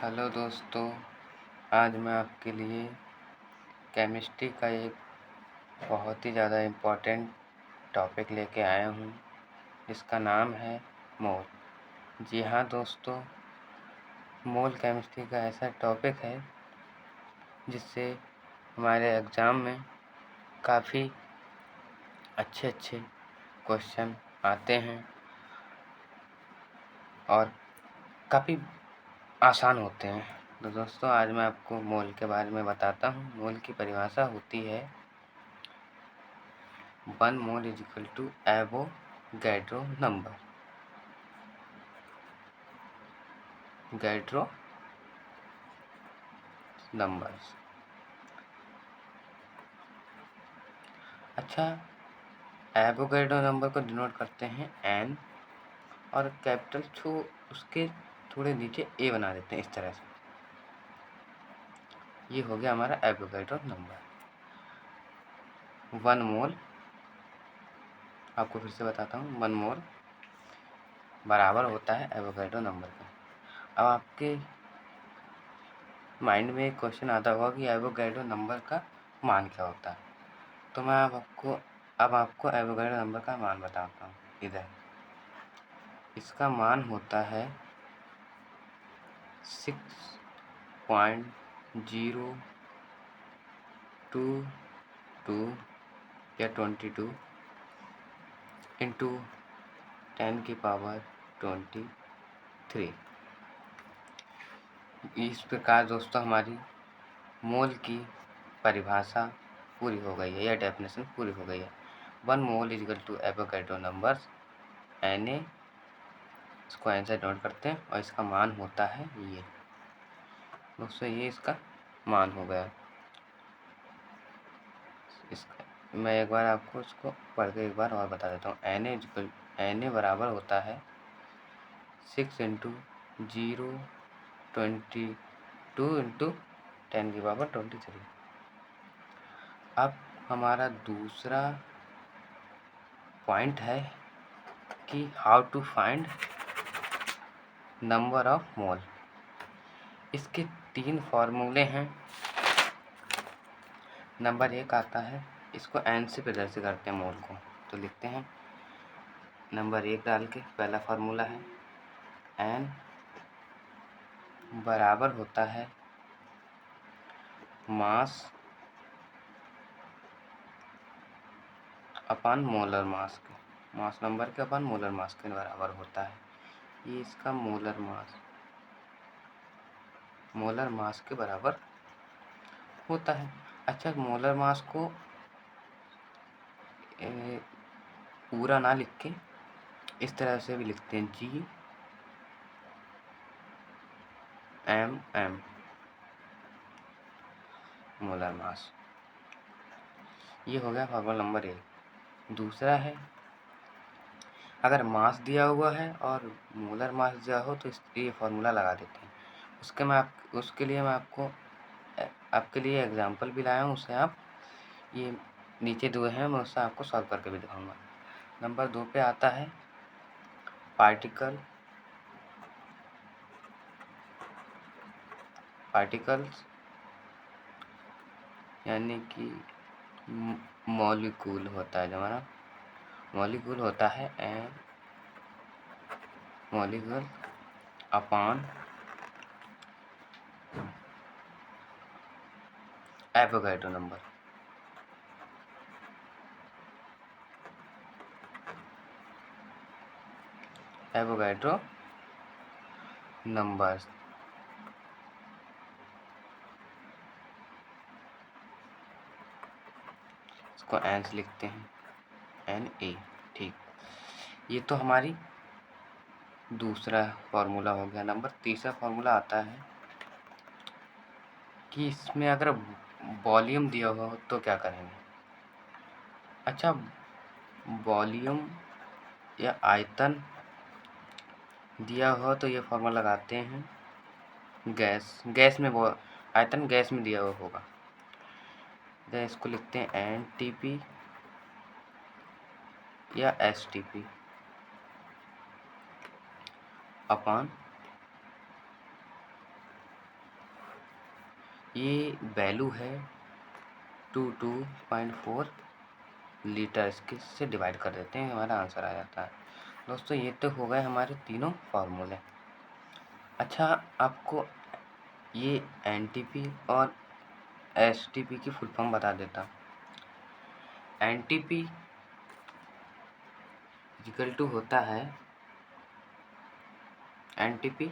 Hello दोस्तों, आज मैं आपके लिए केमिस्ट्री का एक बहुत ही ज़्यादा इम्पोर्टेंट टॉपिक लेके आया हूँ। इसका नाम है मोल। जी हाँ दोस्तों, मोल केमिस्ट्री का ऐसा टॉपिक है जिससे हमारे एग्ज़ाम में काफ़ी अच्छे क्वेश्चन आते हैं और काफ़ी आसान होते हैं। तो दोस्तों, आज मैं आपको मोल के बारे में बताता हूँ। मोल की परिभाषा होती है 1 mole is equal to Avogadro number. गैड्रो नंबर्स। अच्छा, एवोगैड्रो नंबर को डिनोट करते हैं एन और कैपिटल उसके थोड़े नीचे ए बना देते हैं इस तरह से। ये हो गया हमारा एवोगैड्रो नंबर। 1 मोल, आपको फिर से बताता हूँ, 1 मोल बराबर होता है एवोगैड्रो नंबर का। अब आपके माइंड में एक क्वेश्चन आता होगा कि एवोगैड्रो नंबर का मान क्या होता है। तो मैं अब आपको एवोगैड्रो नंबर का मान बताता हूँ। इधर इसका मान होता है 6.022 या 22 इंटू 10⁻23। इस प्रकार दोस्तों हमारी मोल की परिभाषा पूरी हो गई है या डेफिनेशन पूरी हो गई है। 1 mole is equal to Avogadro numbers Na। इसको आंसर नोट करते हैं और इसका मान होता है ये दोस्तों, ये इसका मान हो गया। इसका मैं एक बार आपको इसको पढ़ के एक बार और बता देता हूँ। Na बराबर होता है 6 इंटू 0.22 इंटू 10⁻23। अब हमारा दूसरा पॉइंट है कि how to find number of mole. इसके 3 फॉर्मूले हैं। नंबर 1 आता है, इसको एन से प्रदर्शित करते हैं मोल को, तो लिखते हैं नंबर 1 डाल के। पहला फार्मूला है एन बराबर होता है मास अपन मोलर मास के। मास नंबर के अपन मोलर मास के बराबर होता है। ये इसका मोलर मास के बराबर होता है। अच्छा, मोलर मास को पूरा ना लिख के इस तरह से भी लिखते हैं GMM मोलर मास। ये हो गया फॉर्मूला नंबर 1। दूसरा है, अगर मास दिया हुआ है और मोलर मास दिया हो तो ये फॉर्मूला लगा देते हैं। उसके लिए मैं आपके लिए एग्जांपल भी लाया हूँ। उससे आप ये नीचे दिए हैं, मैं उससे आपको सॉल्व करके भी दिखाऊंगा। नंबर 2 पे आता है पार्टिकल्स यानी कि मॉलिक्यूल होता है। जो हमारा मॉलिक्यूल होता है molecule upon Avogadro number. Avogadro numbers. इसको एन से लिखते हैं Na। ठीक, ये तो हमारी दूसरा फार्मूला हो गया। नंबर तीसरा फार्मूला आता है कि इसमें अगर वॉल्यूम दिया हुआ हो तो क्या करेंगे। अच्छा, वॉल्यूम या आयतन दिया हुआ तो ये फार्मूला लगाते हैं गैस में। वो आयतन गैस में दिया हुआ होगा, तो इसको लिखते हैं NTP या STP अपॉन ये वैल्यू है 22.4 लीटर। इसके से डिवाइड कर देते हैं, हमारा आंसर आ जाता है। दोस्तों ये तो हो गए हमारे तीनों फार्मूले। अच्छा, आपको ये एनटीपी और एसटीपी की फुल फॉर्म बता देता हूँ। एनटीपी इक्वल टू होता है, एनटीपी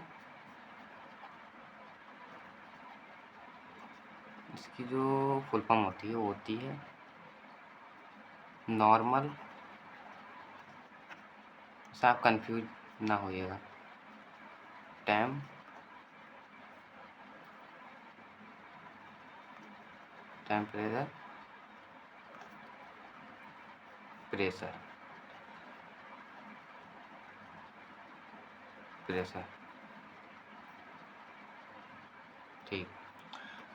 इसकी जो फुल फॉर्म होती है वो होती है नॉर्मल, से आप कंफ्यूज ना होइएगा, टेम्परेचर प्रेशर ठीक।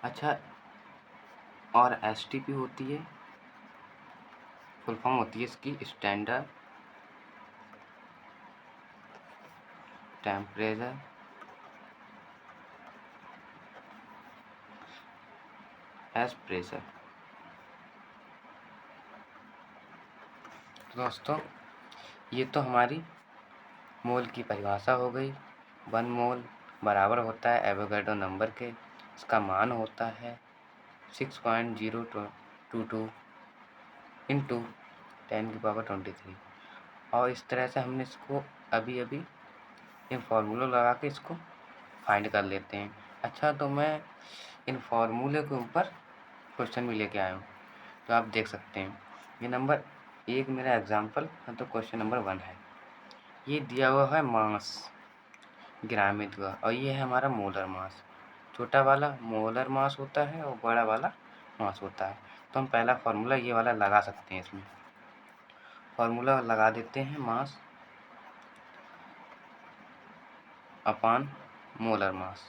अच्छा, और एसटीपी होती है, फुल फॉर्म होती है इसकी स्टैंडर्ड टेम्परेचर एज प्रेशर। दोस्तों ये तो हमारी मोल की परिभाषा हो गई। 1 मोल बराबर होता है एवोगाड्रो नंबर के, इसका मान होता है 6.022 इंटू 10⁻23। और इस तरह से हमने इसको अभी इन फार्मूलों लगा के इसको फाइंड कर लेते हैं। अच्छा, तो मैं इन फार्मूले के ऊपर क्वेश्चन भी लेके आया हूँ, तो आप देख सकते हैं। ये नंबर 1 मेरा एग्जाम्पल है, तो क्वेश्चन नंबर 1 है। ये दिया हुआ है मास ग्रामित का, और ये है हमारा मोलर मास। छोटा वाला मोलर मास होता है और बड़ा वाला मास होता है। तो हम पहला फार्मूला ये वाला लगा सकते हैं। इसमें फार्मूला लगा देते हैं, मास अपान मोलर मास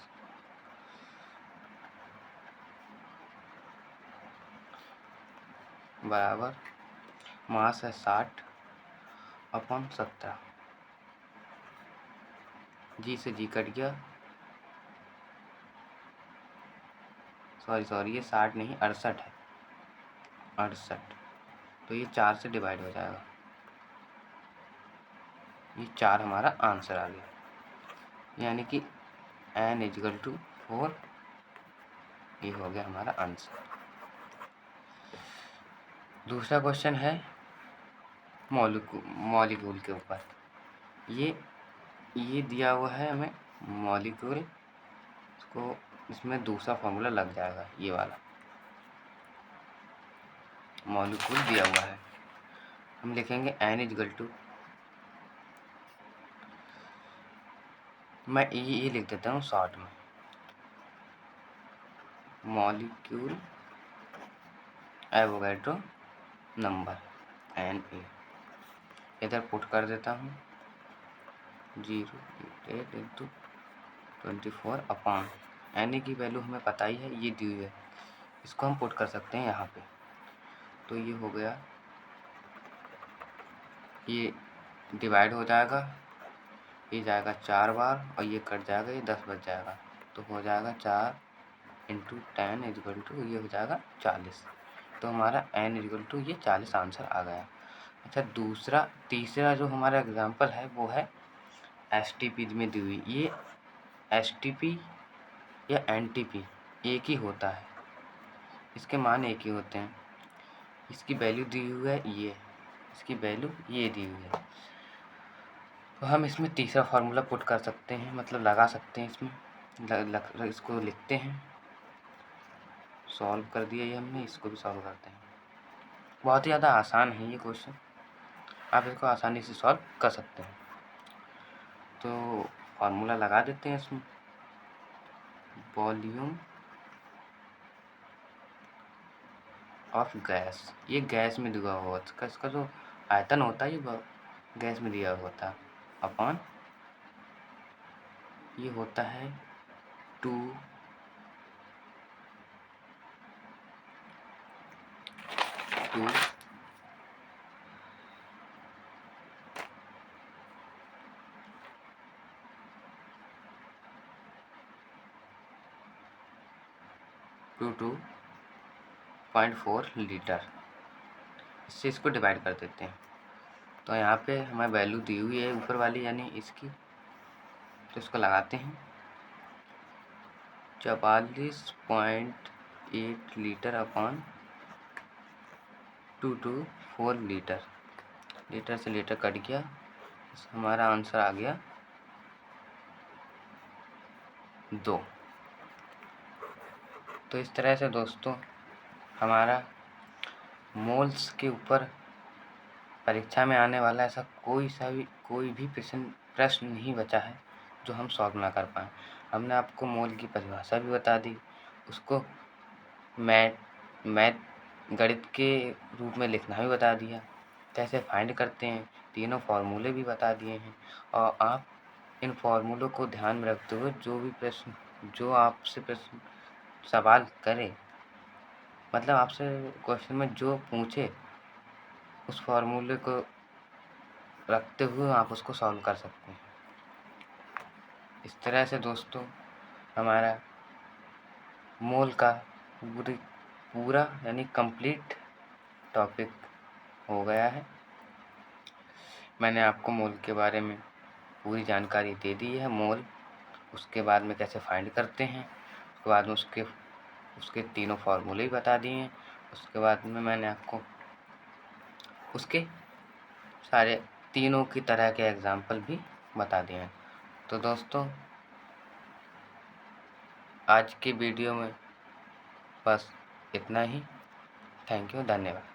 बराबर मास है 60 अपॉन 17। जी से जी कट गया, सॉरी ये 60 नहीं 68 है, 68। तो ये 4 से डिवाइड हो जाएगा, ये 4 हमारा आंसर आ गया, यानी कि n इक्वल टू 4। ये हो गया हमारा आंसर। दूसरा क्वेश्चन है मॉलिक्यूल के ऊपर। ये दिया हुआ है हमें मॉलिक्यूल, इसको इसमें दूसरा फार्मूला लग जाएगा, ये वाला मॉलिक्यूल दिया हुआ है। हम लिखेंगे n इक्वल टू, मैं ये लिख देता हूँ शॉर्ट में, मॉलिक्यूल एवोगाड्रो नंबर Na। इधर पुट कर देता हूँ 0.8 इंटू 24 अपॉन Na की वैल्यू हमें पता ही है, ये दी हुई है, इसको हम पुट कर सकते हैं यहाँ पे। तो ये हो गया, ये डिवाइड हो जाएगा, ये जाएगा 4 बार और ये कट जाएगा, ये 10 बच जाएगा। तो हो जाएगा 4 इंटू 10 इक्वल टू, ये हो जाएगा 40। तो हमारा n इक्वल टू ये 40 आंसर आ गया। अच्छा, तीसरा जो हमारा एग्जांपल है वो है एसटीपी में दी हुई। ये एसटीपी या एनटीपी एक ही होता है, इसके मान एक ही होते हैं। इसकी वैल्यू दी हुई है ये, इसकी वैल्यू ये दी हुई है। तो हम इसमें तीसरा फार्मूला पुट कर सकते हैं, मतलब लगा सकते हैं इसमें। इसको लिखते हैं, सॉल्व कर दिया ये हमने, इसको भी सॉल्व करते हैं। बहुत ही ज़्यादा आसान है ये क्वेश्चन, आप इसको आसानी से सॉल्व कर सकते हैं। तो फार्मूला लगा देते हैं इसमें, वॉल्यूम ऑफ गैस, ये गैस में दिया हुआ होता है, इसका जो आयतन होता है ये गैस में दिया हुआ होता है, अपॉन ये होता है 2 2 22.4 लीटर। इससे इसको डिवाइड कर देते हैं। तो यहाँ पे हमें वैल्यू दी हुई है ऊपर वाली यानी इसकी, तो इसको लगाते हैं 44.8 लीटर अपॉन 224 लीटर। लीटर से लीटर कट गया, हमारा आंसर आ गया 2। तो इस तरह से दोस्तों हमारा मोल्स के ऊपर परीक्षा में आने वाला ऐसा कोई भी प्रश्न नहीं बचा है जो हम सॉल्व ना कर पाएँ। हमने आपको मोल की परिभाषा भी बता दी, उसको मैथ गणित के रूप में लिखना भी बता दिया, कैसे फाइंड करते हैं, तीनों फार्मूले भी बता दिए हैं। और आप इन फार्मूलों को ध्यान में रखते हुए जो आपसे प्रश्न सवाल करे, मतलब आपसे क्वेश्चन में जो पूछे, उस फार्मूले को रखते हुए आप उसको सॉल्व कर सकते हैं। इस तरह से दोस्तों हमारा मोल का पूरा यानी कंप्लीट टॉपिक हो गया है। मैंने आपको मोल के बारे में पूरी जानकारी दे दी है। मोल, उसके बाद में कैसे फाइंड करते हैं, उसके बाद में उसके तीनों फार्मूले भी बता दिए हैं। उसके बाद में मैंने आपको उसके सारे तीनों की तरह के एग्जाम्पल भी बता दिए हैं। तो दोस्तों आज की वीडियो में बस इतना ही। थैंक यू, धन्यवाद।